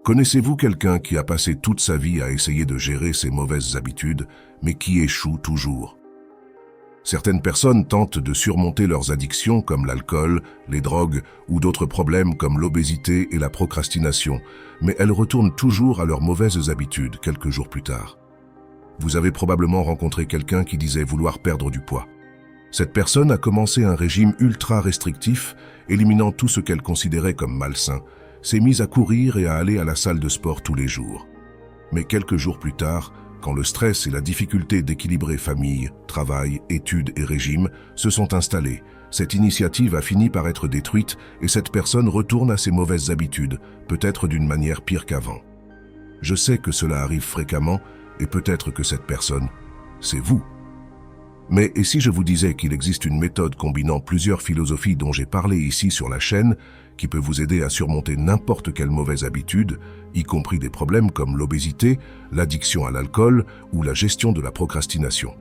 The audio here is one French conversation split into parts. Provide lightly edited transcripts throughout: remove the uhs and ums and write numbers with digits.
Connaissez-vous quelqu'un qui a passé toute sa vie à essayer de gérer ses mauvaises habitudes, mais qui échoue toujours? Certaines personnes tentent de surmonter leurs addictions comme l'alcool, les drogues ou d'autres problèmes comme l'obésité et la procrastination, mais elles retournent toujours à leurs mauvaises habitudes quelques jours plus tard. Vous avez probablement rencontré quelqu'un qui disait vouloir perdre du poids. Cette personne a commencé un régime ultra restrictif, éliminant tout ce qu'elle considérait comme malsain, s'est mise à courir et à aller à la salle de sport tous les jours. Mais quelques jours plus tard, quand le stress et la difficulté d'équilibrer famille, travail, études et régime se sont installés, cette initiative a fini par être détruite et cette personne retourne à ses mauvaises habitudes, peut-être d'une manière pire qu'avant. Je sais que cela arrive fréquemment et peut-être que cette personne, c'est vous. Mais et si je vous disais qu'il existe une méthode combinant plusieurs philosophies dont j'ai parlé ici sur la chaîne, qui peut vous aider à surmonter n'importe quelle mauvaise habitude, y compris des problèmes comme l'obésité, l'addiction à l'alcool ou la gestion de la procrastination.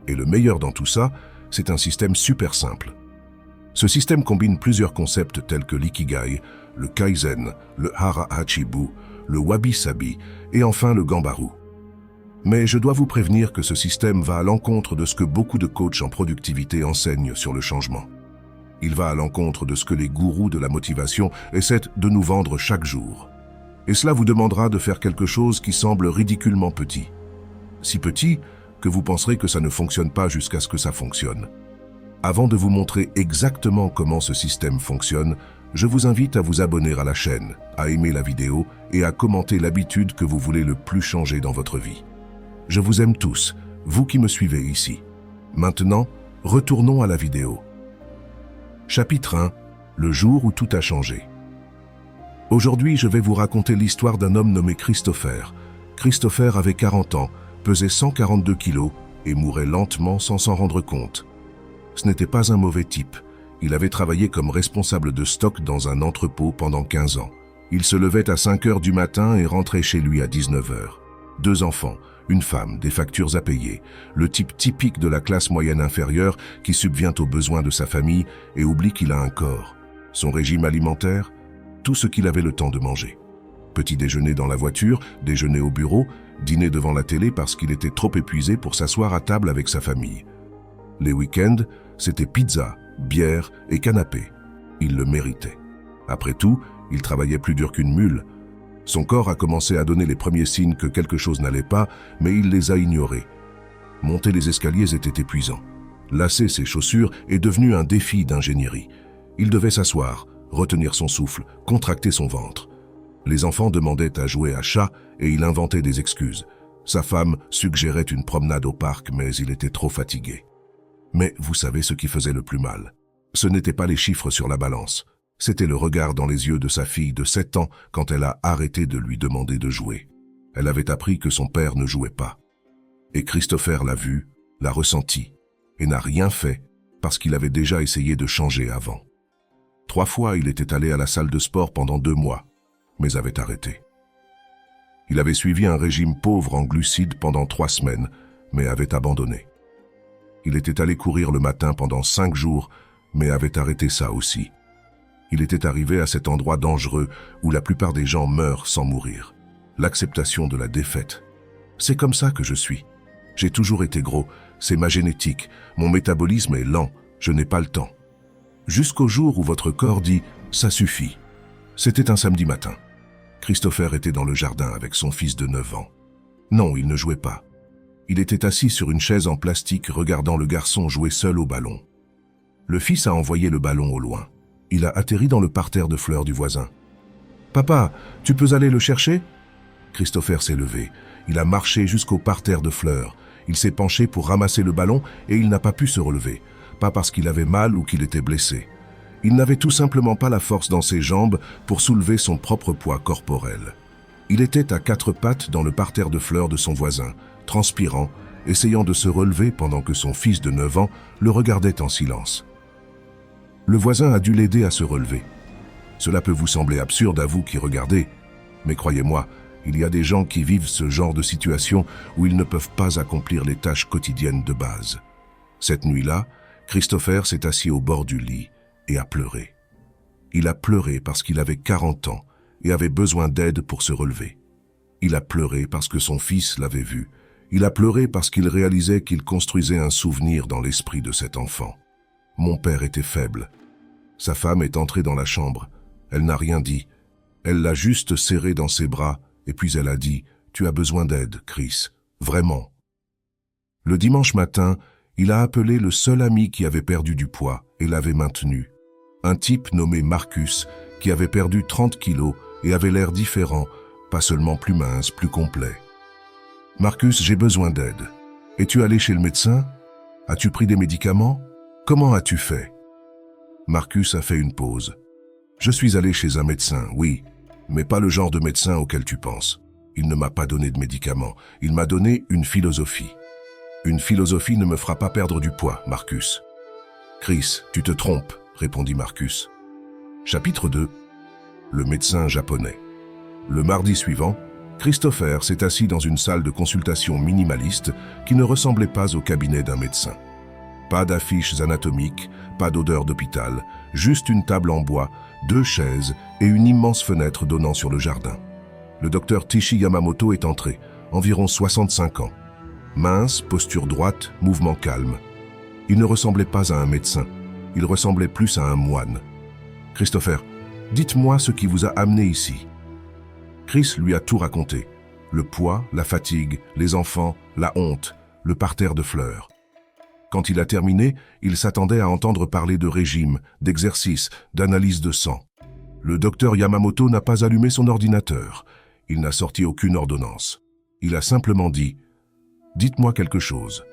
Et le meilleur dans tout ça, c'est un système super simple. Ce système combine plusieurs concepts tels que l'ikigai, le kaizen, le hara hachibu, le wabi-sabi et enfin le gambaru. Mais je dois vous prévenir que ce système va à l'encontre de ce que beaucoup de coachs en productivité enseignent sur le changement. Il va à l'encontre de ce que les gourous de la motivation essaient de nous vendre chaque jour. Et cela vous demandera de faire quelque chose qui semble ridiculement petit. Si petit que vous penserez que ça ne fonctionne pas jusqu'à ce que ça fonctionne. Avant de vous montrer exactement comment ce système fonctionne, je vous invite à vous abonner à la chaîne, à aimer la vidéo et à commenter l'habitude que vous voulez le plus changer dans votre vie. Je vous aime tous, vous qui me suivez ici. Maintenant, retournons à la vidéo. Chapitre 1. Le jour où tout a changé. Aujourd'hui, je vais vous raconter l'histoire d'un homme nommé Christopher. Christopher avait 40 ans, pesait 142 kilos et mourait lentement sans s'en rendre compte. Ce n'était pas un mauvais type. Il avait travaillé comme responsable de stock dans un entrepôt pendant 15 ans. Il se levait à 5 heures du matin et rentrait chez lui à 19 heures. 2 enfants, une femme, des factures à payer, le type typique de la classe moyenne inférieure qui subvient aux besoins de sa famille et oublie qu'il a un corps. Son régime alimentaire, tout ce qu'il avait le temps de manger. Petit déjeuner dans la voiture, déjeuner au bureau, dîner devant la télé parce qu'il était trop épuisé pour s'asseoir à table avec sa famille. Les week-ends, c'était pizza, bière et canapé. Il le méritait. Après tout, il travaillait plus dur qu'une mule. Son corps a commencé à donner les premiers signes que quelque chose n'allait pas, mais il les a ignorés. Monter les escaliers était épuisant. Lasser ses chaussures est devenu un défi d'ingénierie. Il devait s'asseoir, retenir son souffle, contracter son ventre. Les enfants demandaient à jouer à chat et il inventait des excuses. Sa femme suggérait une promenade au parc, mais il était trop fatigué. Mais vous savez ce qui faisait le plus mal. Ce n'étaient pas les chiffres sur la balance. C'était le regard dans les yeux de sa fille de 7 ans quand elle a arrêté de lui demander de jouer. Elle avait appris que son père ne jouait pas. Et Christopher l'a vu, l'a ressenti, et n'a rien fait parce qu'il avait déjà essayé de changer avant. 3 fois, il était allé à la salle de sport pendant 2 mois, mais avait arrêté. Il avait suivi un régime pauvre en glucides pendant 3 semaines, mais avait abandonné. Il était allé courir le matin pendant 5 jours, mais avait arrêté ça aussi. Il était arrivé à cet endroit dangereux où la plupart des gens meurent sans mourir. L'acceptation de la défaite. C'est comme ça que je suis. J'ai toujours été gros, c'est ma génétique, mon métabolisme est lent, je n'ai pas le temps. Jusqu'au jour où votre corps dit « ça suffit ». C'était un samedi matin. Christopher était dans le jardin avec son fils de 9 ans. Non, il ne jouait pas. Il était assis sur une chaise en plastique regardant le garçon jouer seul au ballon. Le fils a envoyé le ballon au loin. Il a atterri dans le parterre de fleurs du voisin. « Papa, tu peux aller le chercher ?» Christopher s'est levé. Il a marché jusqu'au parterre de fleurs. Il s'est penché pour ramasser le ballon et il n'a pas pu se relever. Pas parce qu'il avait mal ou qu'il était blessé. Il n'avait tout simplement pas la force dans ses jambes pour soulever son propre poids corporel. Il était à 4 pattes dans le parterre de fleurs de son voisin, transpirant, essayant de se relever pendant que son fils de 9 ans le regardait en silence. Le voisin a dû l'aider à se relever. Cela peut vous sembler absurde à vous qui regardez, mais croyez-moi, il y a des gens qui vivent ce genre de situation où ils ne peuvent pas accomplir les tâches quotidiennes de base. Cette nuit-là, Christopher s'est assis au bord du lit et a pleuré. Il a pleuré parce qu'il avait 40 ans et avait besoin d'aide pour se relever. Il a pleuré parce que son fils l'avait vu. Il a pleuré parce qu'il réalisait qu'il construisait un souvenir dans l'esprit de cet enfant. Mon père était faible. Sa femme est entrée dans la chambre. Elle n'a rien dit. Elle l'a juste serré dans ses bras et puis elle a dit « Tu as besoin d'aide, Chris. Vraiment. » Le dimanche matin, il a appelé le seul ami qui avait perdu du poids et l'avait maintenu. Un type nommé Marcus qui avait perdu 30 kilos et avait l'air différent, pas seulement plus mince, plus complet. « Marcus, j'ai besoin d'aide. Es-tu allé chez le médecin? As-tu pris des médicaments? Comment as-tu fait ?» Marcus a fait une pause. « Je suis allé chez un médecin, oui, mais pas le genre de médecin auquel tu penses. Il ne m'a pas donné de médicaments, il m'a donné une philosophie. Une philosophie ne me fera pas perdre du poids, Marcus. »« Chris, tu te trompes, » répondit Marcus. Chapitre 2. Le médecin japonais. Le mardi suivant, Christopher s'est assis dans une salle de consultation minimaliste qui ne ressemblait pas au cabinet d'un médecin. Pas d'affiches anatomiques, pas d'odeur d'hôpital, juste une table en bois, 2 chaises et une immense fenêtre donnant sur le jardin. Le docteur Tishi Yamamoto est entré, environ 65 ans. Mince, posture droite, mouvement calme. Il ne ressemblait pas à un médecin, il ressemblait plus à un moine. « Christopher, dites-moi ce qui vous a amené ici. » Chris lui a tout raconté. Le poids, la fatigue, les enfants, la honte, le parterre de fleurs. Quand il a terminé, il s'attendait à entendre parler de régime, d'exercice, d'analyse de sang. Le docteur Yamamoto n'a pas allumé son ordinateur. Il n'a sorti aucune ordonnance. Il a simplement dit « Dites-moi quelque chose.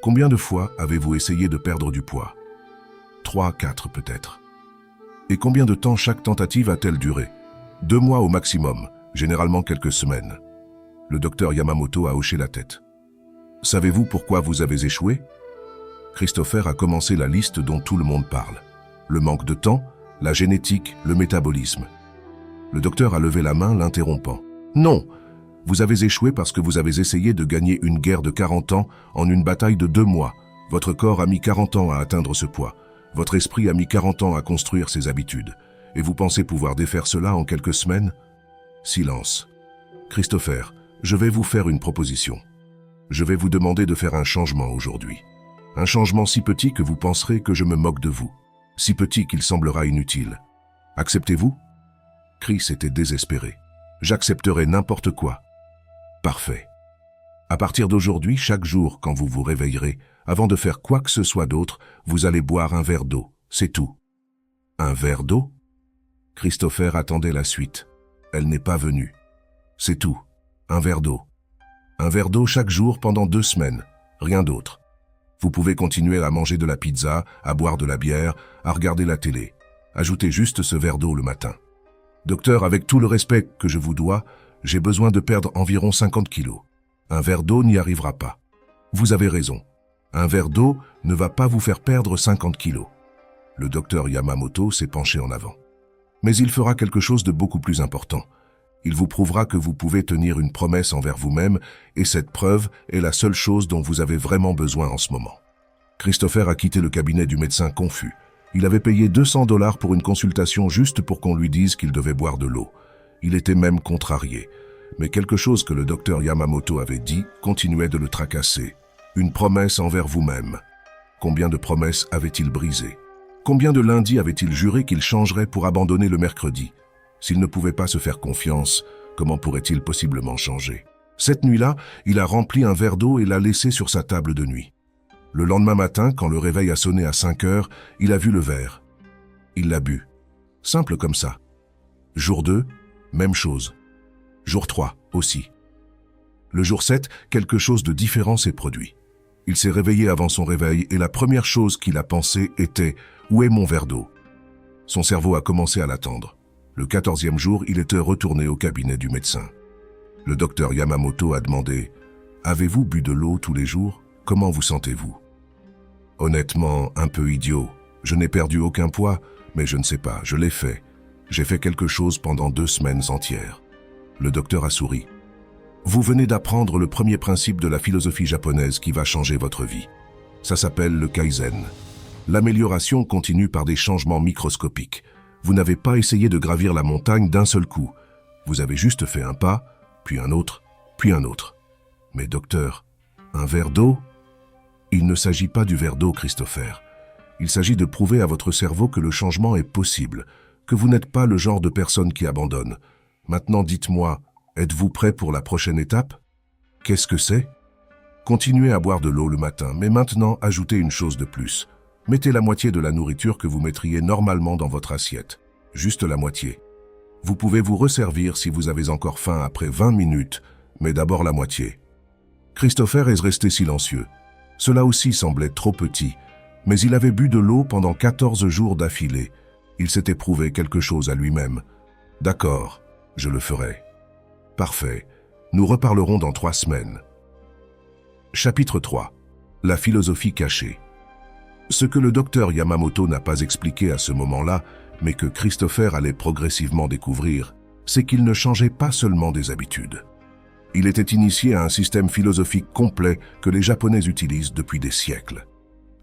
Combien de fois avez-vous essayé de perdre du poids ? 3, 4 peut-être. Et combien de temps chaque tentative a-t-elle duré ? 2 mois au maximum, généralement quelques semaines. » Le docteur Yamamoto a hoché la tête. « Savez-vous pourquoi vous avez échoué ?» Christopher a commencé la liste dont tout le monde parle. Le manque de temps, la génétique, le métabolisme. Le docteur a levé la main, l'interrompant. « Non, vous avez échoué parce que vous avez essayé de gagner une guerre de 40 ans en une bataille de 2 mois. Votre corps a mis 40 ans à atteindre ce poids. Votre esprit a mis 40 ans à construire ses habitudes. Et vous pensez pouvoir défaire cela en quelques semaines ? » Silence. « Christopher, je vais vous faire une proposition. Je vais vous demander de faire un changement aujourd'hui. Un changement si petit que vous penserez que je me moque de vous. Si petit qu'il semblera inutile. Acceptez-vous » Chris était désespéré. « J'accepterai n'importe quoi. » Parfait. À partir d'aujourd'hui, chaque jour, quand vous vous réveillerez, avant de faire quoi que ce soit d'autre, vous allez boire un verre d'eau. C'est tout. Un verre d'eau ? Christopher attendait la suite. Elle n'est pas venue. C'est tout. Un verre d'eau. Un verre d'eau chaque jour pendant 2 semaines. Rien d'autre. Vous pouvez continuer à manger de la pizza, à boire de la bière, à regarder la télé. Ajoutez juste ce verre d'eau le matin. Docteur, avec tout le respect que je vous dois, j'ai besoin de perdre environ 50 kilos. Un verre d'eau n'y arrivera pas. Vous avez raison. Un verre d'eau ne va pas vous faire perdre 50 kilos. Le docteur Yamamoto s'est penché en avant. Mais il fera quelque chose de beaucoup plus important. Il vous prouvera que vous pouvez tenir une promesse envers vous-même et cette preuve est la seule chose dont vous avez vraiment besoin en ce moment. Christopher a quitté le cabinet du médecin confus. Il avait payé 200 $ pour une consultation juste pour qu'on lui dise qu'il devait boire de l'eau. Il était même contrarié. Mais quelque chose que le docteur Yamamoto avait dit continuait de le tracasser. Une promesse envers vous-même. Combien de promesses avait-il brisées ? Combien de lundis avait-il juré qu'il changerait pour abandonner le mercredi ? S'il ne pouvait pas se faire confiance, comment pourrait-il possiblement changer ? Cette nuit-là, il a rempli un verre d'eau et l'a laissé sur sa table de nuit. Le lendemain matin, quand le réveil a sonné à 5 heures, il a vu le verre. Il l'a bu. Simple comme ça. Jour 2, même chose. Jour 3, aussi. Le jour 7, quelque chose de différent s'est produit. Il s'est réveillé avant son réveil et la première chose qu'il a pensé était « Où est mon verre d'eau ?» Son cerveau a commencé à l'attendre. Le 14e jour, il était retourné au cabinet du médecin. Le docteur Yamamoto a demandé « Avez-vous bu de l'eau tous les jours ? Comment vous sentez-vous » Honnêtement, un peu idiot. Je n'ai perdu aucun poids, mais je ne sais pas, je l'ai fait. J'ai fait quelque chose pendant 2 semaines entières. Le docteur a souri. Vous venez d'apprendre le premier principe de la philosophie japonaise qui va changer votre vie. Ça s'appelle le Kaizen. L'amélioration continue par des changements microscopiques. Vous n'avez pas essayé de gravir la montagne d'un seul coup. Vous avez juste fait un pas, puis un autre, puis un autre. Mais docteur, un verre d'eau? Il ne s'agit pas du verre d'eau, Christopher. Il s'agit de prouver à votre cerveau que le changement est possible, que vous n'êtes pas le genre de personne qui abandonne. Maintenant, dites-moi, êtes-vous prêt pour la prochaine étape? Qu'est-ce que c'est? Continuez à boire de l'eau le matin, mais maintenant, ajoutez une chose de plus. Mettez la moitié de la nourriture que vous mettriez normalement dans votre assiette. Juste la moitié. Vous pouvez vous resservir si vous avez encore faim après 20 minutes, mais d'abord la moitié. Christopher est resté silencieux. Cela aussi semblait trop petit, mais il avait bu de l'eau pendant 14 jours d'affilée. Il s'était prouvé quelque chose à lui-même. D'accord, je le ferai. Parfait. Nous reparlerons dans 3 semaines. Chapitre 3. La philosophie cachée. Ce que le docteur Yamamoto n'a pas expliqué à ce moment-là, mais que Christopher allait progressivement découvrir, c'est qu'il ne changeait pas seulement des habitudes. Il était initié à un système philosophique complet que les Japonais utilisent depuis des siècles.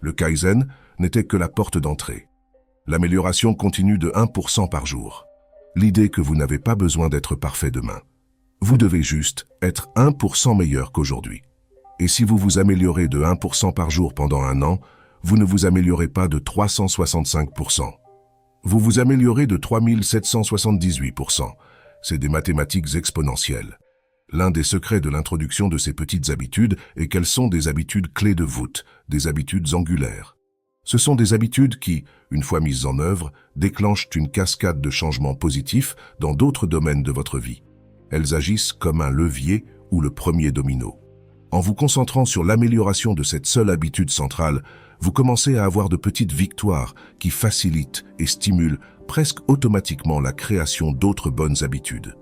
Le Kaizen n'était que la porte d'entrée. L'amélioration continue de 1% par jour. L'idée que vous n'avez pas besoin d'être parfait demain. Vous devez juste être 1% meilleur qu'aujourd'hui. Et si vous vous améliorez de 1% par jour pendant un an, vous ne vous améliorez pas de 365%. Vous vous améliorez de 3778%. C'est des mathématiques exponentielles. L'un des secrets de l'introduction de ces petites habitudes est qu'elles sont des habitudes clés de voûte, des habitudes angulaires. Ce sont des habitudes qui, une fois mises en œuvre, déclenchent une cascade de changements positifs dans d'autres domaines de votre vie. Elles agissent comme un levier ou le premier domino. En vous concentrant sur l'amélioration de cette seule habitude centrale, vous commencez à avoir de petites victoires qui facilitent et stimulent presque automatiquement la création d'autres bonnes habitudes.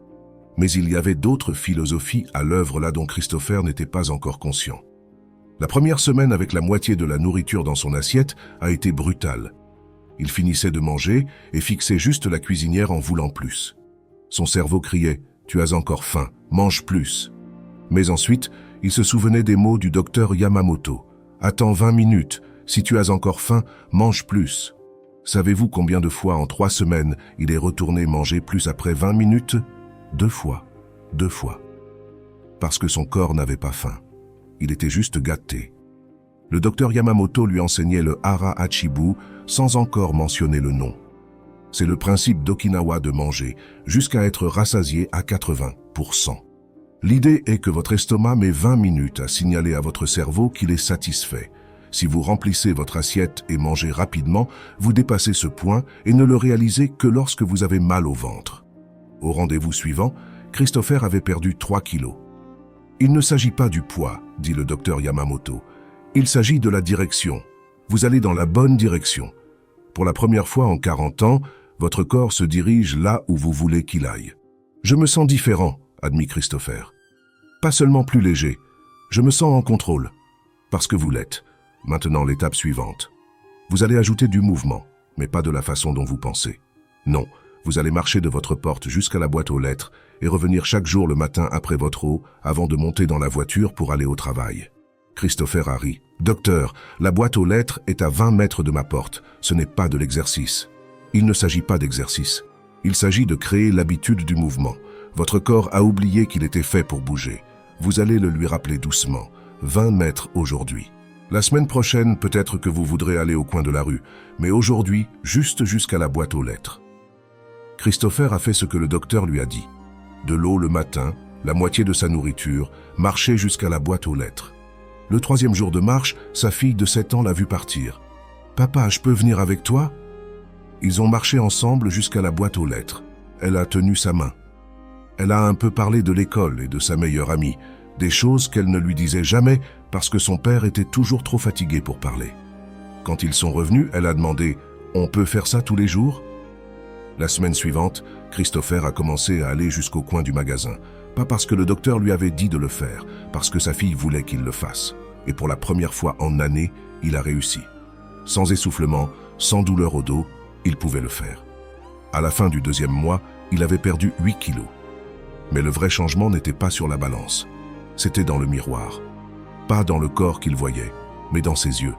Mais il y avait d'autres philosophies à l'œuvre là dont Christopher n'était pas encore conscient. La première semaine avec la moitié de la nourriture dans son assiette a été brutale. Il finissait de manger et fixait juste la cuisinière en voulant plus. Son cerveau criait « Tu as encore faim, mange plus !» Mais ensuite, il se souvenait des mots du docteur Yamamoto. « Attends 20 minutes, si tu as encore faim, mange plus !» Savez-vous combien de fois en 3 semaines il est retourné manger plus après 20 minutes? 2 fois. 2 fois. Parce que son corps n'avait pas faim. Il était juste gâté. Le docteur Yamamoto lui enseignait le hara hachibu sans encore mentionner le nom. C'est le principe d'Okinawa de manger jusqu'à être rassasié à 80%. L'idée est que votre estomac met 20 minutes à signaler à votre cerveau qu'il est satisfait. Si vous remplissez votre assiette et mangez rapidement, vous dépassez ce point et ne le réalisez que lorsque vous avez mal au ventre. Au rendez-vous suivant, Christopher avait perdu 3 kilos. Il ne s'agit pas du poids, dit le docteur Yamamoto. Il s'agit de la direction. Vous allez dans la bonne direction. Pour la première fois en 40 ans, votre corps se dirige là où vous voulez qu'il aille. Je me sens différent, admit Christopher. Pas seulement plus léger, je me sens en contrôle. Parce que vous l'êtes. Maintenant l'étape suivante. Vous allez ajouter du mouvement, mais pas de la façon dont vous pensez. Non, vous allez marcher de votre porte jusqu'à la boîte aux lettres et revenir chaque jour le matin après votre eau avant de monter dans la voiture pour aller au travail. Christopher a ri. « Docteur, la boîte aux lettres est à 20 mètres de ma porte. Ce n'est pas de l'exercice. » Il ne s'agit pas d'exercice. Il s'agit de créer l'habitude du mouvement. Votre corps a oublié qu'il était fait pour bouger. Vous allez le lui rappeler doucement. 20 mètres aujourd'hui. La semaine prochaine, peut-être que vous voudrez aller au coin de la rue, mais aujourd'hui, juste jusqu'à la boîte aux lettres. Christopher a fait ce que le docteur lui a dit. De l'eau le matin, la moitié de sa nourriture, marcher jusqu'à la boîte aux lettres. Le 3e jour de marche, sa fille de 7 ans l'a vu partir. « Papa, je peux venir avec toi ?» Ils ont marché ensemble jusqu'à la boîte aux lettres. Elle a tenu sa main. Elle a un peu parlé de l'école et de sa meilleure amie, des choses qu'elle ne lui disait jamais parce que son père était toujours trop fatigué pour parler. Quand ils sont revenus, elle a demandé « On peut faire ça tous les jours ?» La semaine suivante, Christopher a commencé à aller jusqu'au coin du magasin. Pas parce que le docteur lui avait dit de le faire, parce que sa fille voulait qu'il le fasse. Et pour la première fois en années, il a réussi. Sans essoufflement, sans douleur au dos, il pouvait le faire. À la fin du 2e mois, il avait perdu 8 kilos. Mais le vrai changement n'était pas sur la balance. C'était dans le miroir. Pas dans le corps qu'il voyait, mais dans ses yeux.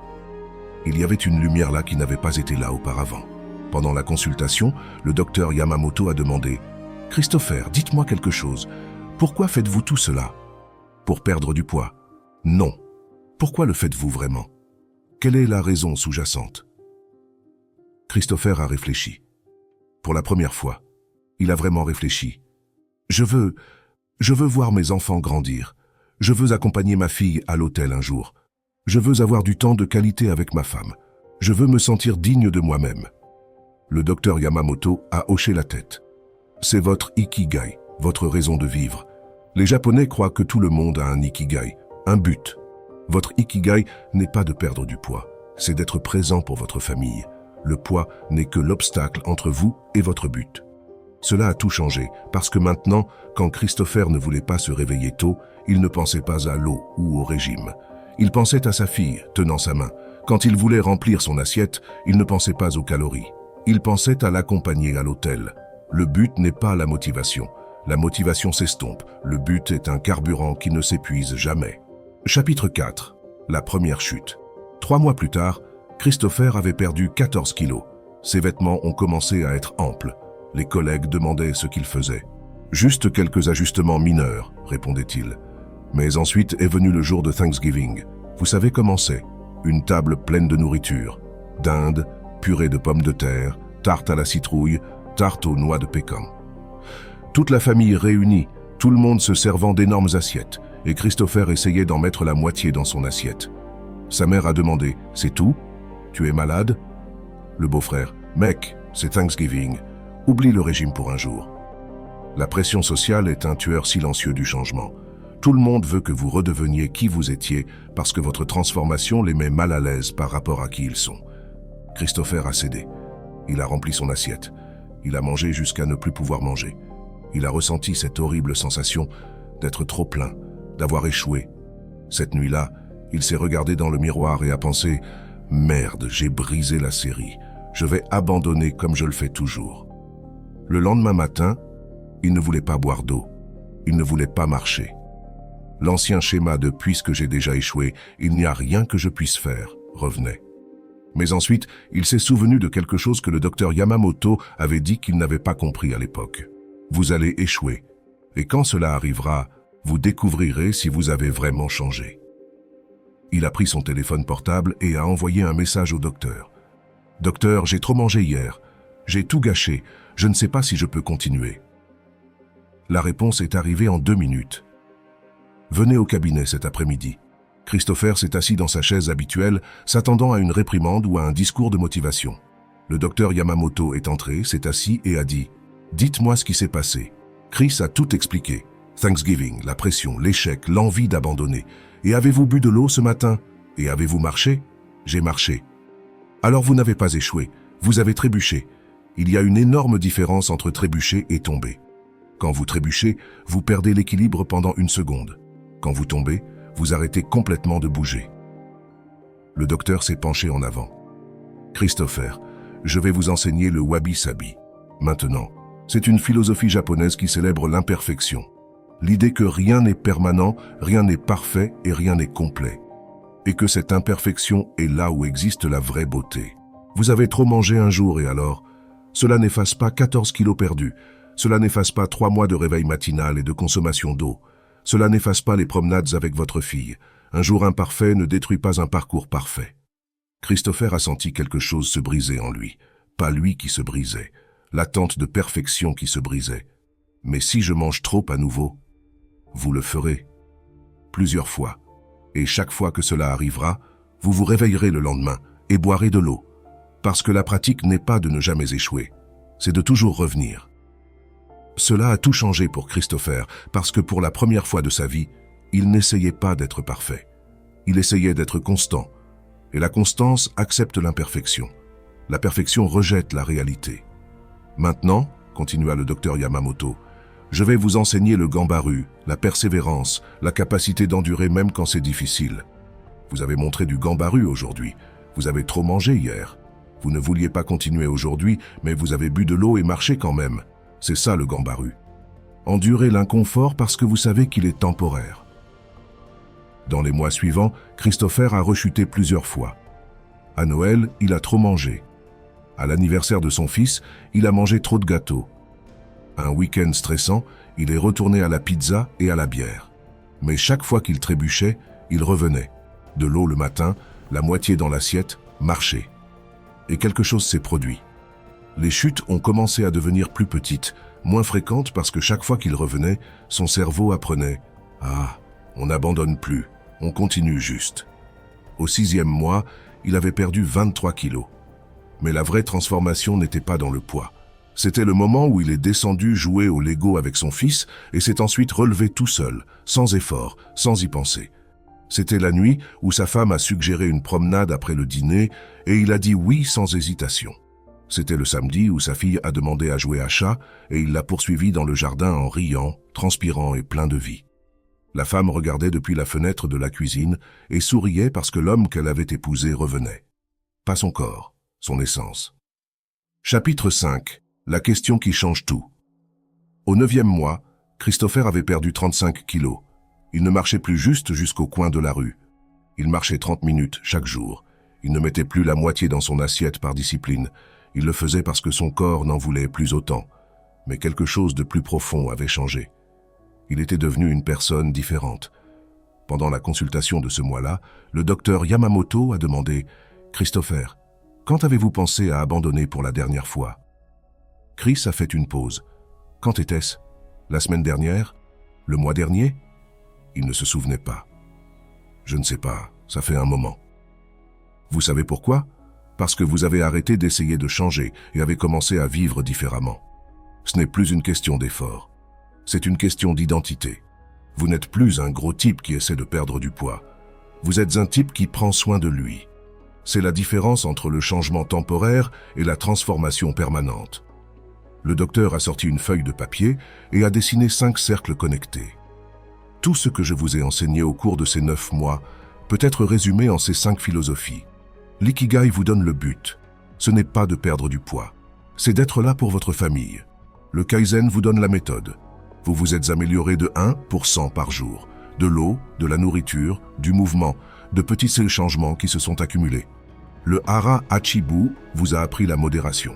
Il y avait une lumière là qui n'avait pas été là auparavant. Pendant la consultation, le docteur Yamamoto a demandé « Christopher, dites-moi quelque chose. Pourquoi faites-vous tout cela? Pour perdre du poids? Non. Pourquoi le faites-vous vraiment? Quelle est la raison sous-jacente? Christopher a réfléchi. Pour la première fois, il a vraiment réfléchi. Je veux voir mes enfants grandir. Je veux accompagner ma fille à l'hôtel un jour. Je veux avoir du temps de qualité avec ma femme. Je veux me sentir digne de moi-même. Le docteur Yamamoto a hoché la tête. C'est votre ikigai, votre raison de vivre. Les Japonais croient que tout le monde a un ikigai, un but. Votre ikigai n'est pas de perdre du poids, c'est d'être présent pour votre famille. Le poids n'est que l'obstacle entre vous et votre but. Cela a tout changé, parce que maintenant, quand Christopher ne voulait pas se réveiller tôt, il ne pensait pas à l'eau ou au régime. Il pensait à sa fille, tenant sa main. Quand il voulait remplir son assiette, il ne pensait pas aux calories. Il pensait à l'accompagner à l'hôtel. Le but n'est pas la motivation. La motivation s'estompe. Le but est un carburant qui ne s'épuise jamais. Chapitre 4. La première chute. 3 mois plus tard, Christopher avait perdu 14 kilos. Ses vêtements ont commencé à être amples. Les collègues demandaient ce qu'il faisait. « Juste quelques ajustements mineurs », répondait-il. Mais ensuite est venu le jour de Thanksgiving. Vous savez comment c'est? Une table pleine de nourriture. Dinde, purée de pommes de terre, tarte à la citrouille, tarte aux noix de pécan. Toute la famille réunie, tout le monde se servant d'énormes assiettes, et Christopher essayait d'en mettre la moitié dans son assiette. Sa mère a demandé « C'est tout? Tu es malade ?» Le beau-frère « Mec, c'est Thanksgiving. Oublie le régime pour un jour. » La pression sociale est un tueur silencieux du changement. Tout le monde veut que vous redeveniez qui vous étiez parce que votre transformation les met mal à l'aise par rapport à qui ils sont. Christopher a cédé. Il a rempli son assiette. Il a mangé jusqu'à ne plus pouvoir manger. Il a ressenti cette horrible sensation d'être trop plein, d'avoir échoué. Cette nuit-là, il s'est regardé dans le miroir et a pensé « Merde, j'ai brisé la série. Je vais abandonner comme je le fais toujours. » Le lendemain matin, il ne voulait pas boire d'eau. Il ne voulait pas marcher. L'ancien schéma de « puisque j'ai déjà échoué, il n'y a rien que je puisse faire » revenait. Mais ensuite, il s'est souvenu de quelque chose que le docteur Yamamoto avait dit qu'il n'avait pas compris à l'époque. Vous allez échouer. Et quand cela arrivera, vous découvrirez si vous avez vraiment changé. Il a pris son téléphone portable et a envoyé un message au docteur. « Docteur, j'ai trop mangé hier. J'ai tout gâché. Je ne sais pas si je peux continuer. » La réponse est arrivée en 2 minutes. Venez au cabinet cet après-midi. Christopher s'est assis dans sa chaise habituelle, s'attendant à une réprimande ou à un discours de motivation. Le docteur Yamamoto est entré, s'est assis et a dit « Dites-moi ce qui s'est passé. » Chris a tout expliqué. Thanksgiving, la pression, l'échec, l'envie d'abandonner. Et avez-vous bu de l'eau ce matin? Et avez-vous marché? J'ai marché. Alors vous n'avez pas échoué, vous avez trébuché. Il y a une énorme différence entre trébucher et tomber. Quand vous trébuchez, vous perdez l'équilibre pendant 1 seconde. Quand vous tombez, vous arrêtez complètement de bouger. Le docteur s'est penché en avant. Christopher, je vais vous enseigner le wabi-sabi. Maintenant, c'est une philosophie japonaise qui célèbre l'imperfection. L'idée que rien n'est permanent, rien n'est parfait et rien n'est complet. Et que cette imperfection est là où existe la vraie beauté. Vous avez trop mangé un jour et alors? Cela n'efface pas 14 kilos perdus. Cela n'efface pas 3 mois de réveil matinal et de consommation d'eau. Cela n'efface pas les promenades avec votre fille. Un jour imparfait ne détruit pas un parcours parfait. Christopher a senti quelque chose se briser en lui. Pas lui qui se brisait. L'attente de perfection qui se brisait. Mais si je mange trop à nouveau, vous le ferez. Plusieurs fois. Et chaque fois que cela arrivera, vous vous réveillerez le lendemain et boirez de l'eau. Parce que la pratique n'est pas de ne jamais échouer. C'est de toujours revenir. Cela a tout changé pour Christopher, parce que pour la première fois de sa vie, il n'essayait pas d'être parfait. Il essayait d'être constant. Et la constance accepte l'imperfection. La perfection rejette la réalité. Maintenant, continua le docteur Yamamoto, je vais vous enseigner le gambaru, la persévérance, la capacité d'endurer même quand c'est difficile. Vous avez montré du gambaru aujourd'hui. Vous avez trop mangé hier. Vous ne vouliez pas continuer aujourd'hui, mais vous avez bu de l'eau et marché quand même. C'est ça le gambaru. Endurez l'inconfort parce que vous savez qu'il est temporaire. Dans les mois suivants, Christopher a rechuté plusieurs fois. À Noël, il a trop mangé. À l'anniversaire de son fils, il a mangé trop de gâteaux. Un week-end stressant, il est retourné à la pizza et à la bière. Mais chaque fois qu'il trébuchait, il revenait. De l'eau le matin, la moitié dans l'assiette, marcher. Et quelque chose s'est produit. Les chutes ont commencé à devenir plus petites, moins fréquentes parce que chaque fois qu'il revenait, son cerveau apprenait « Ah, on n'abandonne plus, on continue juste ». Au 6e mois, il avait perdu 23 kilos. Mais la vraie transformation n'était pas dans le poids. C'était le moment où il est descendu jouer au Lego avec son fils et s'est ensuite relevé tout seul, sans effort, sans y penser. C'était la nuit où sa femme a suggéré une promenade après le dîner et il a dit oui sans hésitation. C'était le samedi où sa fille a demandé à jouer à chat et il l'a poursuivi dans le jardin en riant, transpirant et plein de vie. La femme regardait depuis la fenêtre de la cuisine et souriait parce que l'homme qu'elle avait épousé revenait. Pas son corps, son essence. Chapitre 5. La question qui change tout. Au 9e mois, Christopher avait perdu 35 kilos. Il ne marchait plus juste jusqu'au coin de la rue. Il marchait 30 minutes chaque jour. Il ne mettait plus la moitié dans son assiette par discipline. Il le faisait parce que son corps n'en voulait plus autant. Mais quelque chose de plus profond avait changé. Il était devenu une personne différente. Pendant la consultation de ce mois-là, le docteur Yamamoto a demandé « Christopher, quand avez-vous pensé à abandonner pour la dernière fois ?» Chris a fait une pause. « Quand était-ce? La semaine dernière? Le mois dernier ?» Il ne se souvenait pas. « Je ne sais pas, ça fait un moment. » Vous savez pourquoi? Parce que vous avez arrêté d'essayer de changer et avez commencé à vivre différemment. Ce n'est plus une question d'effort. C'est une question d'identité. Vous n'êtes plus un gros type qui essaie de perdre du poids. Vous êtes un type qui prend soin de lui. C'est la différence entre le changement temporaire et la transformation permanente. Le docteur a sorti une feuille de papier et a dessiné 5 cercles connectés. Tout ce que je vous ai enseigné au cours de ces 9 mois peut être résumé en ces 5 philosophies. L'ikigai vous donne le but. Ce n'est pas de perdre du poids. C'est d'être là pour votre famille. Le Kaizen vous donne la méthode. Vous vous êtes amélioré de 1% par jour. De l'eau, de la nourriture, du mouvement, de petits changements qui se sont accumulés. Le Hara Hachibu vous a appris la modération.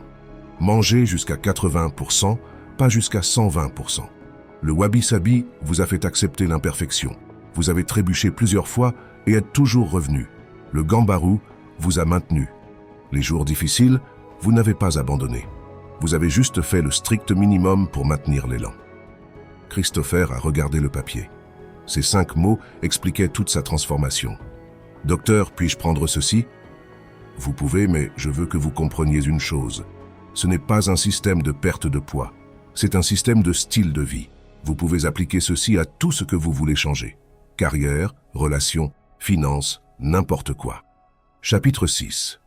Mangez jusqu'à 80%, pas jusqu'à 120%. Le Wabi Sabi vous a fait accepter l'imperfection. Vous avez trébuché plusieurs fois et êtes toujours revenu. Le Gambaru vous a maintenu. Les jours difficiles, vous n'avez pas abandonné. Vous avez juste fait le strict minimum pour maintenir l'élan. Christopher a regardé le papier. Ces 5 mots expliquaient toute sa transformation. « Docteur, puis-je prendre ceci ?» « Vous pouvez, mais je veux que vous compreniez une chose. Ce n'est pas un système de perte de poids. C'est un système de style de vie. Vous pouvez appliquer ceci à tout ce que vous voulez changer. Carrière, relations, finances, n'importe quoi. » Chapitre 6.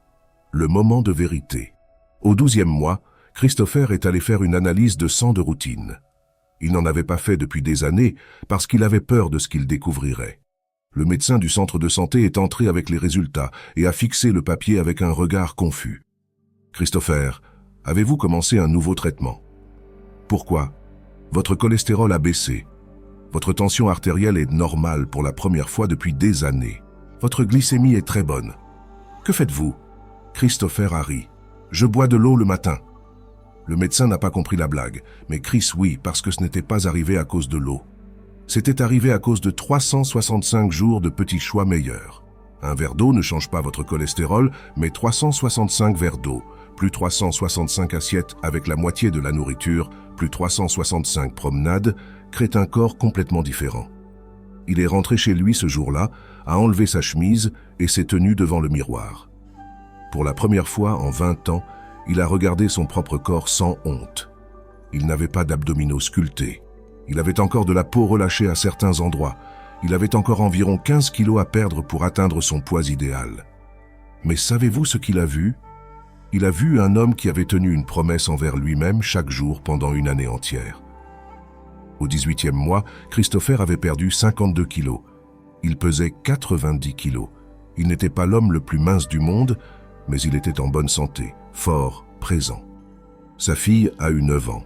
Le moment de vérité. Au 12e mois, Christopher est allé faire une analyse de sang de routine. Il n'en avait pas fait depuis des années parce qu'il avait peur de ce qu'il découvrirait. Le médecin du centre de santé est entré avec les résultats et a fixé le papier avec un regard confus. « Christopher, avez-vous commencé un nouveau traitement? Pourquoi? Votre cholestérol a baissé. Votre tension artérielle est normale pour la première fois depuis des années. Votre glycémie est très bonne. Que faites-vous? » Christopher a ri. « Je bois de l'eau le matin. » Le médecin n'a pas compris la blague, mais Chris oui, parce que ce n'était pas arrivé à cause de l'eau. C'était arrivé à cause de 365 jours de petits choix meilleurs. Un verre d'eau ne change pas votre cholestérol, mais 365 verres d'eau, plus 365 assiettes avec la moitié de la nourriture, plus 365 promenades, créent un corps complètement différent. Il est rentré chez lui ce jour-là, a enlevé sa chemise et s'est tenu devant le miroir. Pour la première fois en 20 ans, il a regardé son propre corps sans honte. Il n'avait pas d'abdominaux sculptés. Il avait encore de la peau relâchée à certains endroits. Il avait encore environ 15 kilos à perdre pour atteindre son poids idéal. Mais savez-vous ce qu'il a vu? Il a vu un homme qui avait tenu une promesse envers lui-même chaque jour pendant une année entière. Au 18e mois, Christopher avait perdu 52 kilos. Il pesait 90 kilos. Il n'était pas l'homme le plus mince du monde, mais il était en bonne santé, fort, présent. Sa fille a eu 9 ans.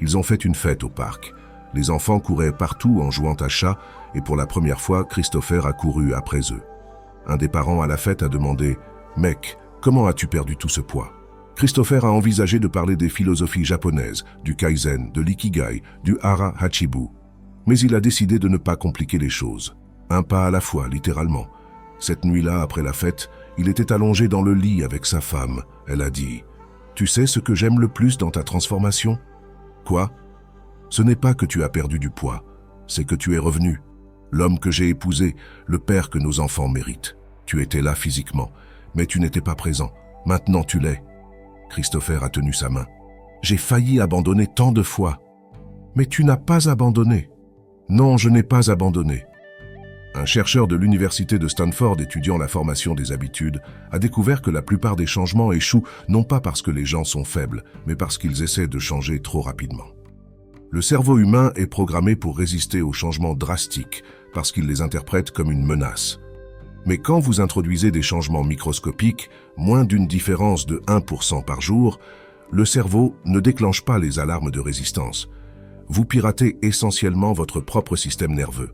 Ils ont fait une fête au parc. Les enfants couraient partout en jouant à chat et pour la première fois, Christopher a couru après eux. Un des parents à la fête a demandé « Mec, comment as-tu perdu tout ce poids ?» Christopher a envisagé de parler des philosophies japonaises, du Kaizen, de l'ikigai, du Hara Hachibu. Mais il a décidé de ne pas compliquer les choses. Un pas à la fois, littéralement. Cette nuit-là, après la fête, il était allongé dans le lit avec sa femme. Elle a dit « Tu sais ce que j'aime le plus dans ta transformation ?»« Quoi ? Ce n'est pas que tu as perdu du poids, c'est que tu es revenu. L'homme que j'ai épousé, le père que nos enfants méritent. Tu étais là physiquement, mais tu n'étais pas présent. Maintenant tu l'es. » Christopher a tenu sa main. « J'ai failli abandonner tant de fois. »« Mais tu n'as pas abandonné. »« Non, je n'ai pas abandonné. » Un chercheur de l'université de Stanford étudiant la formation des habitudes a découvert que la plupart des changements échouent non pas parce que les gens sont faibles, mais parce qu'ils essaient de changer trop rapidement. Le cerveau humain est programmé pour résister aux changements drastiques parce qu'il les interprète comme une menace. Mais quand vous introduisez des changements microscopiques, moins d'une différence de 1% par jour, le cerveau ne déclenche pas les alarmes de résistance. Vous piratez essentiellement votre propre système nerveux.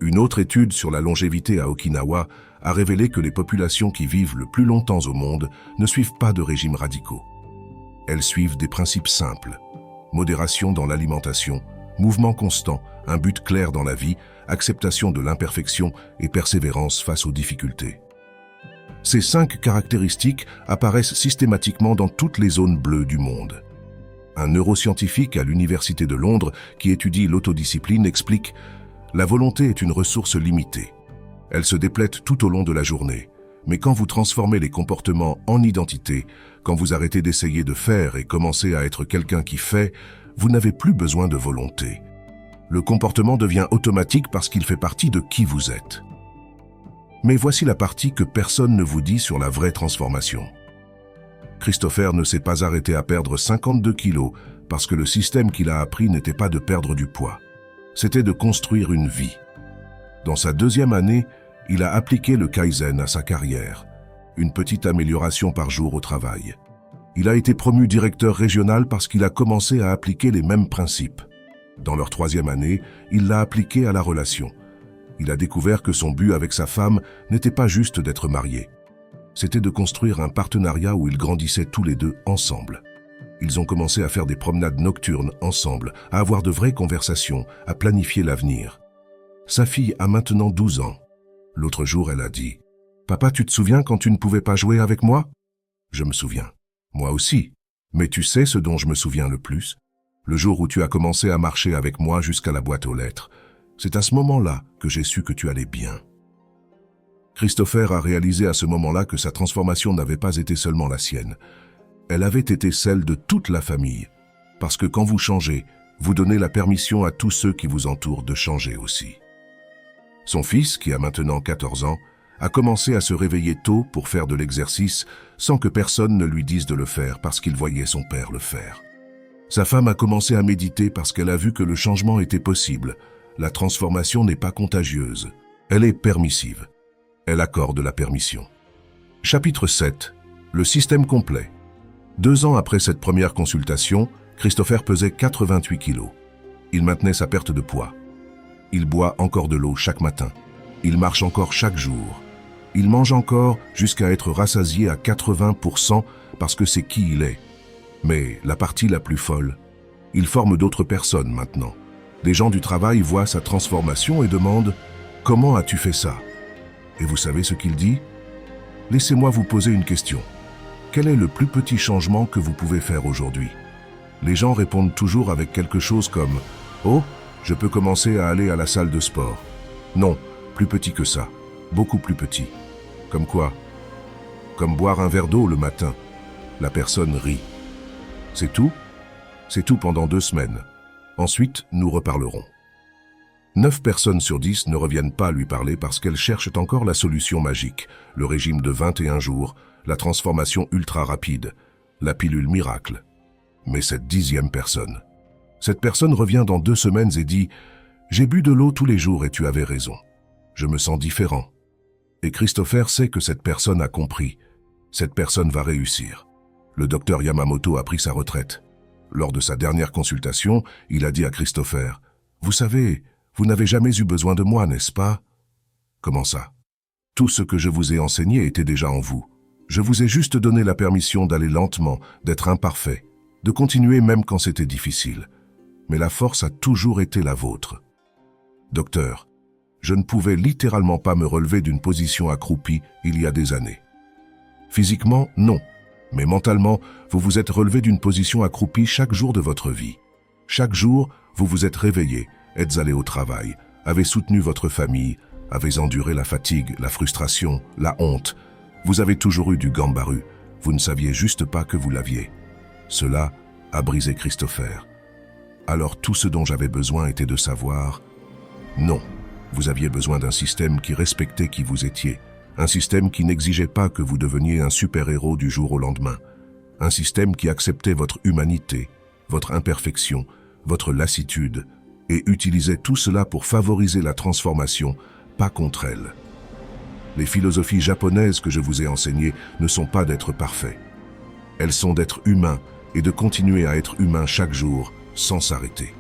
Une autre étude sur la longévité à Okinawa a révélé que les populations qui vivent le plus longtemps au monde ne suivent pas de régimes radicaux. Elles suivent des principes simples. Modération dans l'alimentation, mouvement constant, un but clair dans la vie, acceptation de l'imperfection et persévérance face aux difficultés. Ces 5 caractéristiques apparaissent systématiquement dans toutes les zones bleues du monde. Un neuroscientifique à l'Université de Londres qui étudie l'autodiscipline explique « La volonté est une ressource limitée. Elle se déplète tout au long de la journée. Mais quand vous transformez les comportements en identité, quand vous arrêtez d'essayer de faire et commencez à être quelqu'un qui fait, vous n'avez plus besoin de volonté. Le comportement devient automatique parce qu'il fait partie de qui vous êtes. » Mais voici la partie que personne ne vous dit sur la vraie transformation. Christopher ne s'est pas arrêté à perdre 52 kilos parce que le système qu'il a appris n'était pas de perdre du poids. C'était de construire une vie. Dans sa 2e année, il a appliqué le Kaizen à sa carrière, une petite amélioration par jour au travail. Il a été promu directeur régional parce qu'il a commencé à appliquer les mêmes principes. Dans leur 3e année, il l'a appliqué à la relation. Il a découvert que son but avec sa femme n'était pas juste d'être marié. C'était de construire un partenariat où ils grandissaient tous les deux ensemble. Ils ont commencé à faire des promenades nocturnes ensemble, à avoir de vraies conversations, à planifier l'avenir. Sa fille a maintenant 12 ans. L'autre jour, elle a dit « Papa, tu te souviens quand tu ne pouvais pas jouer avec moi ?» Je me souviens. Moi aussi. Mais tu sais ce dont je me souviens le plus? Le jour où tu as commencé à marcher avec moi jusqu'à la boîte aux lettres. C'est à ce moment-là que j'ai su que tu allais bien. Christopher a réalisé à ce moment-là que sa transformation n'avait pas été seulement la sienne. Elle avait été celle de toute la famille. Parce que quand vous changez, vous donnez la permission à tous ceux qui vous entourent de changer aussi. Son fils, qui a maintenant 14 ans, a commencé à se réveiller tôt pour faire de l'exercice sans que personne ne lui dise de le faire parce qu'il voyait son père le faire. Sa femme a commencé à méditer parce qu'elle a vu que le changement était possible. La transformation n'est pas contagieuse. Elle est permissive. Elle accorde la permission. Chapitre 7. Le système complet. 2 ans après cette première consultation, Christopher pesait 88 kilos. Il maintenait sa perte de poids. Il boit encore de l'eau chaque matin. Il marche encore chaque jour. Il mange encore jusqu'à être rassasié à 80% parce que c'est qui il est. Mais la partie la plus folle, il forme d'autres personnes maintenant. Des gens du travail voient sa transformation et demandent « Comment as-tu fait ça ?» Et vous savez ce qu'il dit? « Laissez-moi vous poser une question. Quel est le plus petit changement que vous pouvez faire aujourd'hui ?» Les gens répondent toujours avec quelque chose comme « Oh, je peux commencer à aller à la salle de sport. » Non, plus petit que ça, beaucoup plus petit. Comme quoi? Comme boire un verre d'eau le matin. La personne rit. C'est tout? C'est tout pendant 2 semaines. Ensuite, nous reparlerons. 9 personnes sur 10 ne reviennent pas lui parler parce qu'elles cherchent encore la solution magique, le régime de 21 jours, la transformation ultra rapide, la pilule miracle. Mais cette 10e personne. Cette personne revient dans 2 semaines et dit « J'ai bu de l'eau tous les jours et tu avais raison. Je me sens différent. » Et Christopher sait que cette personne a compris. Cette personne va réussir. Le docteur Yamamoto a pris sa retraite. Lors de sa dernière consultation, il a dit à Christopher « Vous savez, vous n'avez jamais eu besoin de moi, n'est-ce pas ?»« Comment ça ? Tout ce que je vous ai enseigné était déjà en vous. Je vous ai juste donné la permission d'aller lentement, d'être imparfait, de continuer même quand c'était difficile. Mais la force a toujours été la vôtre. Docteur, je ne pouvais littéralement pas me relever d'une position accroupie il y a des années. Physiquement, non. Mais mentalement, vous vous êtes relevé d'une position accroupie chaque jour de votre vie. Chaque jour, vous vous êtes réveillé, êtes allé au travail, avez soutenu votre famille, avez enduré la fatigue, la frustration, la honte. Vous avez toujours eu du gambaru, vous ne saviez juste pas que vous l'aviez. Cela a brisé Christopher. Alors tout ce dont j'avais besoin était de savoir, non, vous aviez besoin d'un système qui respectait qui vous étiez, un système qui n'exigeait pas que vous deveniez un super-héros du jour au lendemain, un système qui acceptait votre humanité, votre imperfection, votre lassitude, et utilisait tout cela pour favoriser la transformation, pas contre elle. Les philosophies japonaises que je vous ai enseignées ne sont pas d'être parfait. Elles sont d'être humain et de continuer à être humain chaque jour, sans s'arrêter.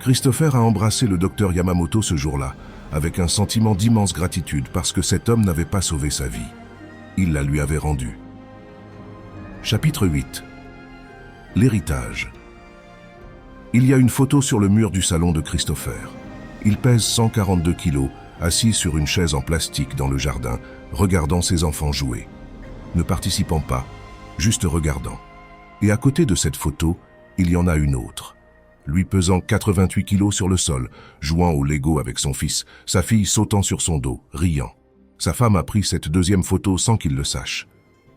Christopher a embrassé le docteur Yamamoto ce jour-là, avec un sentiment d'immense gratitude parce que cet homme n'avait pas sauvé sa vie. Il la lui avait rendue. Chapitre 8. L'héritage. Il y a une photo sur le mur du salon de Christopher. Il pèse 142 kilos, assis sur une chaise en plastique dans le jardin, regardant ses enfants jouer. Ne participant pas, juste regardant. Et à côté de cette photo, il y en a une autre. Lui pesant 88 kilos sur le sol, jouant au Lego avec son fils, sa fille sautant sur son dos, riant. Sa femme a pris cette deuxième photo sans qu'il le sache.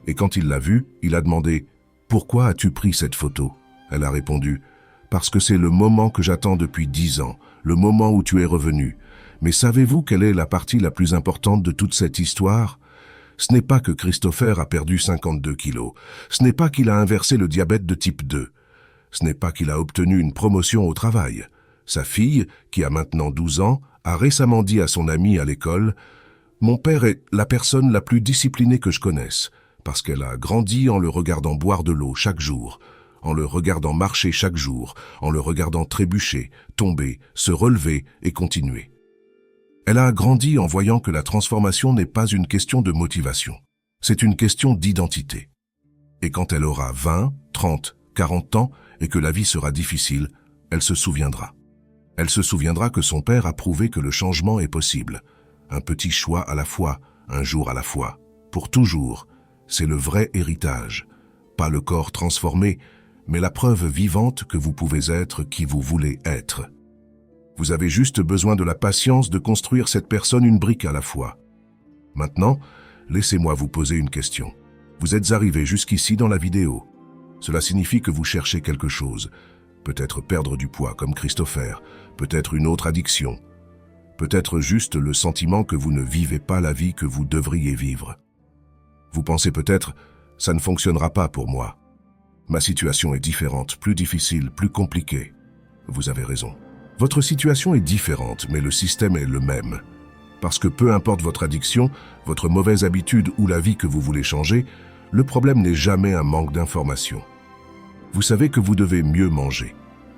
Et quand il l'a vue, il a demandé « Pourquoi as-tu pris cette photo ?» Elle a répondu « Parce que c'est le moment que j'attends depuis 10 ans, le moment où tu es revenu. Mais savez-vous quelle est la partie la plus importante de toute cette histoire ? Ce n'est pas que Christopher a perdu 52 kilos. Ce n'est pas qu'il a inversé le diabète de type 2. Ce n'est pas qu'il a obtenu une promotion au travail. Sa fille, qui a maintenant 12 ans, a récemment dit à son ami à l'école « Mon père est la personne la plus disciplinée que je connaisse, parce qu'elle a grandi en le regardant boire de l'eau chaque jour, en le regardant marcher chaque jour, en le regardant trébucher, tomber, se relever et continuer. Elle a grandi en voyant que la transformation n'est pas une question de motivation, c'est une question d'identité. Et quand elle aura 20, 30, 40 ans et que la vie sera difficile, elle se souviendra. Elle se souviendra que son père a prouvé que le changement est possible. Un petit choix à la fois, un jour à la fois, pour toujours. C'est le vrai héritage. Pas le corps transformé, mais la preuve vivante que vous pouvez être qui vous voulez être. Vous avez juste besoin de la patience de construire cette personne une brique à la fois. Maintenant, laissez-moi vous poser une question. Vous êtes arrivé jusqu'ici dans la vidéo. Cela signifie que vous cherchez quelque chose. Peut-être perdre du poids comme Christopher, peut-être une autre addiction, peut-être juste le sentiment que vous ne vivez pas la vie que vous devriez vivre. Vous pensez peut-être « ça ne fonctionnera pas pour moi ». Ma situation est différente, plus difficile, plus compliquée. Vous avez raison. Votre situation est différente, mais le système est le même. Parce que peu importe votre addiction, votre mauvaise habitude ou la vie que vous voulez changer, le problème n'est jamais un manque d'information. Vous savez que vous devez mieux manger.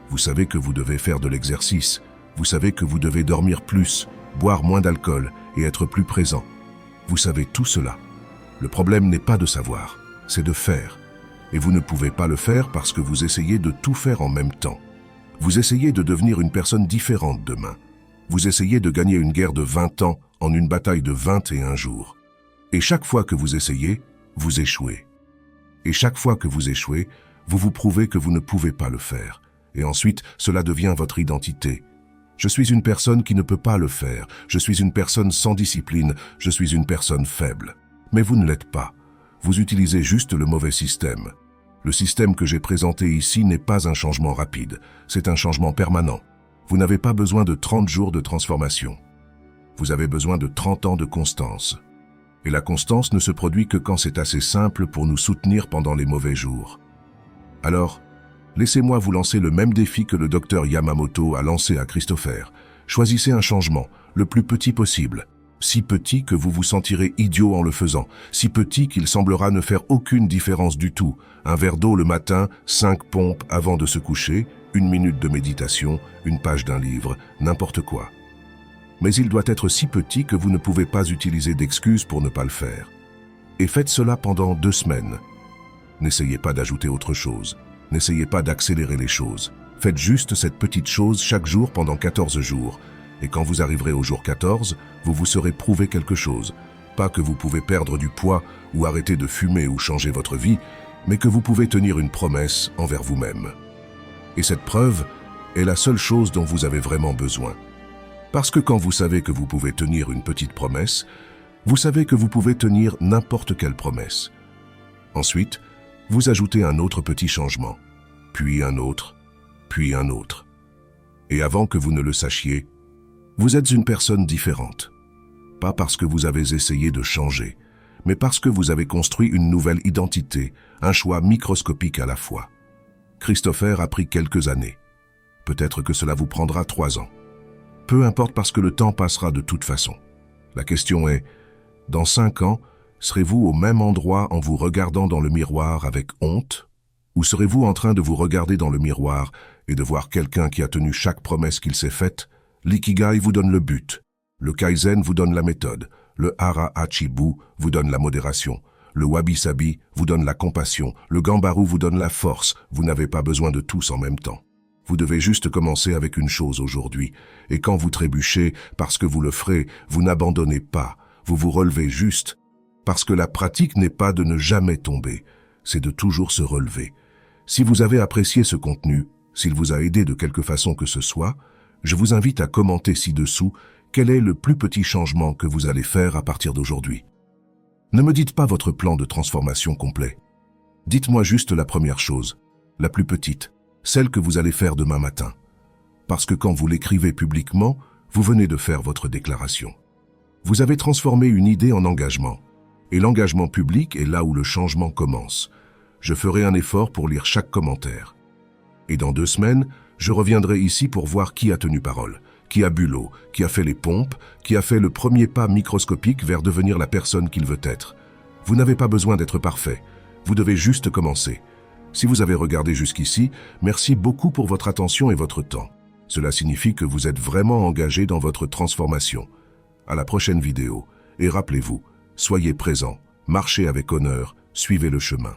Vous savez que vous devez faire de l'exercice. Vous savez que vous devez dormir plus, boire moins d'alcool et être plus présent. Vous savez tout cela. Le problème n'est pas de savoir, c'est de faire. Et vous ne pouvez pas le faire parce que vous essayez de tout faire en même temps. Vous essayez de devenir une personne différente demain. Vous essayez de gagner une guerre de 20 ans en une bataille de 21 jours. Et chaque fois que vous essayez, vous échouez. Et chaque fois que vous échouez, vous vous prouvez que vous ne pouvez pas le faire. Et ensuite, cela devient votre identité. Je suis une personne qui ne peut pas le faire. Je suis une personne sans discipline. Je suis une personne faible. Mais vous ne l'êtes pas. Vous utilisez juste le mauvais système. Le système que j'ai présenté ici n'est pas un changement rapide. C'est un changement permanent. Vous n'avez pas besoin de 30 jours de transformation. Vous avez besoin de 30 ans de constance. Et la constance ne se produit que quand c'est assez simple pour nous soutenir pendant les mauvais jours. Alors, laissez-moi vous lancer le même défi que le docteur Yamamoto a lancé à Christopher. Choisissez un changement, le plus petit possible. Si petit que vous vous sentirez idiot en le faisant, si petit qu'il semblera ne faire aucune différence du tout. Un verre d'eau le matin, 5 pompes avant de se coucher, 1 minute de méditation, une page d'un livre, n'importe quoi. Mais il doit être si petit que vous ne pouvez pas utiliser d'excuses pour ne pas le faire. Et faites cela pendant 2 semaines. N'essayez pas d'ajouter autre chose. N'essayez pas d'accélérer les choses. Faites juste cette petite chose chaque jour pendant 14 jours. Et quand vous arriverez au jour 14, vous vous serez prouvé quelque chose. Pas que vous pouvez perdre du poids ou arrêter de fumer ou changer votre vie, mais que vous pouvez tenir une promesse envers vous-même. Et cette preuve est la seule chose dont vous avez vraiment besoin. Parce que quand vous savez que vous pouvez tenir une petite promesse, vous savez que vous pouvez tenir n'importe quelle promesse. Ensuite, vous ajoutez un autre petit changement, puis un autre, puis un autre. Et avant que vous ne le sachiez, vous êtes une personne différente. Pas parce que vous avez essayé de changer, mais parce que vous avez construit une nouvelle identité, un choix microscopique à la fois. Christopher a pris quelques années. Peut-être que cela vous prendra 3 ans. Peu importe parce que le temps passera de toute façon. La question est, dans 5 ans, serez-vous au même endroit en vous regardant dans le miroir avec honte? Ou serez-vous en train de vous regarder dans le miroir et de voir quelqu'un qui a tenu chaque promesse qu'il s'est faite? L'ikigai vous donne le but. Le kaizen vous donne la méthode. Le hara hachibu vous donne la modération. Le wabi-sabi vous donne la compassion. Le gambaru vous donne la force. Vous n'avez pas besoin de tous en même temps. Vous devez juste commencer avec une chose aujourd'hui. Et quand vous trébuchez, parce que vous le ferez, vous n'abandonnez pas. Vous vous relevez juste. Parce que la pratique n'est pas de ne jamais tomber. C'est de toujours se relever. Si vous avez apprécié ce contenu, s'il vous a aidé de quelque façon que ce soit, je vous invite à commenter ci-dessous quel est le plus petit changement que vous allez faire à partir d'aujourd'hui. Ne me dites pas votre plan de transformation complet. Dites-moi juste la première chose, la plus petite, celle que vous allez faire demain matin. Parce que quand vous l'écrivez publiquement, vous venez de faire votre déclaration. Vous avez transformé une idée en engagement. Et l'engagement public est là où le changement commence. Je ferai un effort pour lire chaque commentaire. Et dans 2 semaines, je reviendrai ici pour voir qui a tenu parole, qui a bu l'eau, qui a fait les pompes, qui a fait le premier pas microscopique vers devenir la personne qu'il veut être. Vous n'avez pas besoin d'être parfait. Vous devez juste commencer. Si vous avez regardé jusqu'ici, merci beaucoup pour votre attention et votre temps. Cela signifie que vous êtes vraiment engagé dans votre transformation. À la prochaine vidéo. Et rappelez-vous, soyez présents, marchez avec honneur, suivez le chemin.